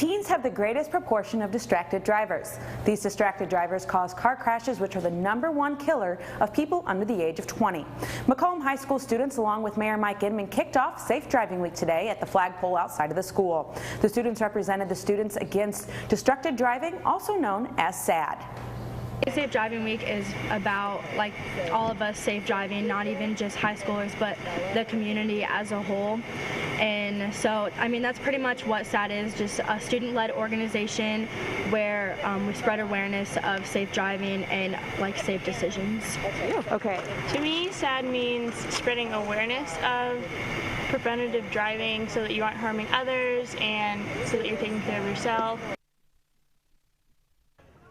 Teens have the greatest proportion of distracted drivers. These distracted drivers cause car crashes, which are the #1 killer of people under the age of 20. Macomb High School students, along with Mayor Mike Inman, kicked off Safe Driving Week today at the flagpole outside of the school. The students represented the Students Against Distracted Driving, also known as SAD. Safe Driving Week is about all of us safe driving, not even just high schoolers, but the community as a whole. And so, that's pretty much what SAD is, just a student-led organization where we spread awareness of safe driving and safe decisions. Okay. To me, SAD means spreading awareness of preventative driving so that you aren't harming others and so that you're taking care of yourself.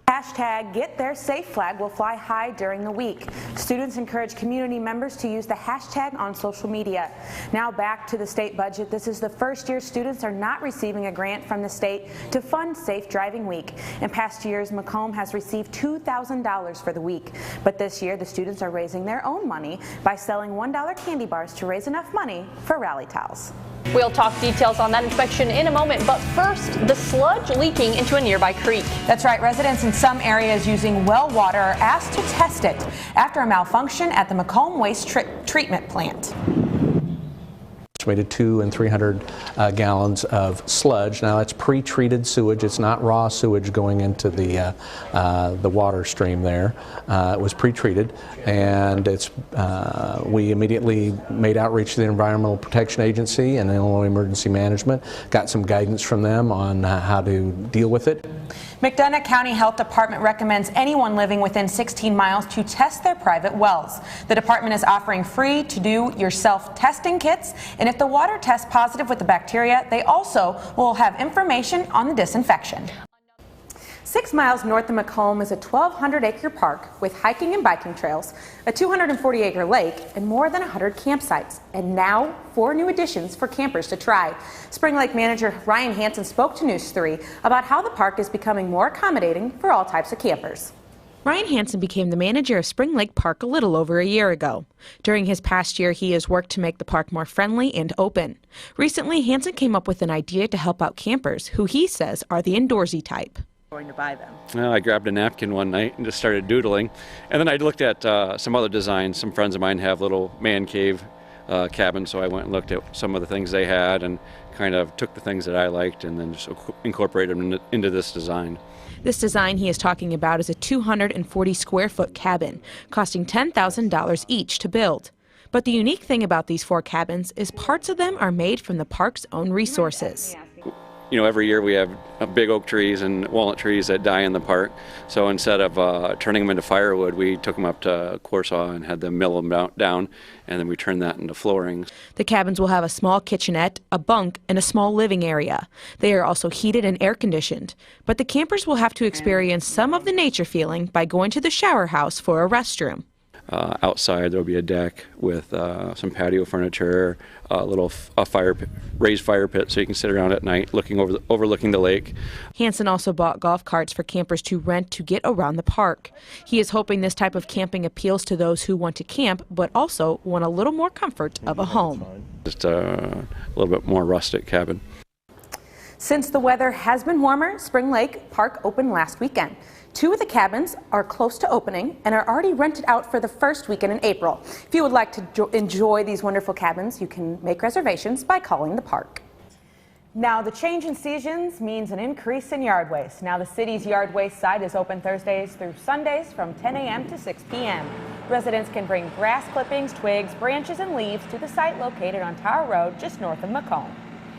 Hashtag Get There Safe flag will fly high during the week. Students encourage community members to use the hashtag on social media. Now back to the state budget. This is the first year students are not receiving a grant from the state to fund Safe Driving Week. In past years, Macomb has received $2,000 for the week. But this year, the students are raising their own money by selling $1 candy bars to raise enough money for rally towels. We'll talk details on that inspection in a moment, but first, the sludge leaking into a nearby creek. That's right. Residents in some areas using well water are asked to test it after a malfunction at the Macomb Waste Treatment Plant. Estimated 200 and 300 gallons of sludge. Now that's pre-treated sewage. It's not raw sewage going into the water stream there. It was pre-treated, and we immediately made outreach to the Environmental Protection Agency and Illinois Emergency Management. Got some guidance from them on how to deal with it. McDonough County Health Department recommends anyone living within 16 miles to test their private wells. The department is offering free to-do-yourself testing kits, and if the water tests positive with the bacteria, they also will have information on the disinfection. 6 miles north of Macomb is a 1,200-acre park with hiking and biking trails, a 240-acre lake, and more than 100 campsites. And now, 4 new additions for campers to try. Spring Lake manager Ryan Hansen spoke to News 3 about how the park is becoming more accommodating for all types of campers. Ryan Hansen became the manager of Spring Lake Park a little over a year ago. During his past year, he has worked to make the park more friendly and open. Recently, Hansen came up with an idea to help out campers, who he says are the indoorsy type. Going to buy them? Well, I grabbed a napkin one night and just started doodling, and then I looked at some other designs. Some friends of mine have little man cave cabins, so I went and looked at some of the things they had and kind of took the things that I liked and then just incorporated them into this design. This design he is talking about is a 240 square foot cabin, costing $10,000 each to build. But the unique thing about these 4 cabins is parts of them are made from the park's own resources. Every year we have big oak trees and walnut trees that die in the park. So instead of turning them into firewood, we took them up to Corsaw and had them mill them down, and then we turned that into flooring. The cabins will have a small kitchenette, a bunk, and a small living area. They are also heated and air conditioned. But the campers will have to experience some of the nature feeling by going to the shower house for a restroom. Outside there will be a deck with some patio furniture, raised fire pit so you can sit around at night overlooking the lake. Hansen also bought golf carts for campers to rent to get around the park. He is hoping this type of camping appeals to those who want to camp but also want a little more comfort of a home. Just a little bit more rustic cabin. Since the weather has been warmer, Spring Lake Park opened last weekend. 2 of the cabins are close to opening and are already rented out for the first weekend in April. If you would like to enjoy these wonderful cabins, you can make reservations by calling the park. Now, the change in seasons means an increase in yard waste. Now, the city's yard waste site is open Thursdays through Sundays from 10 a.m. to 6 p.m. Residents can bring grass clippings, twigs, branches, and leaves to the site located on Tower Road just north of Macomb.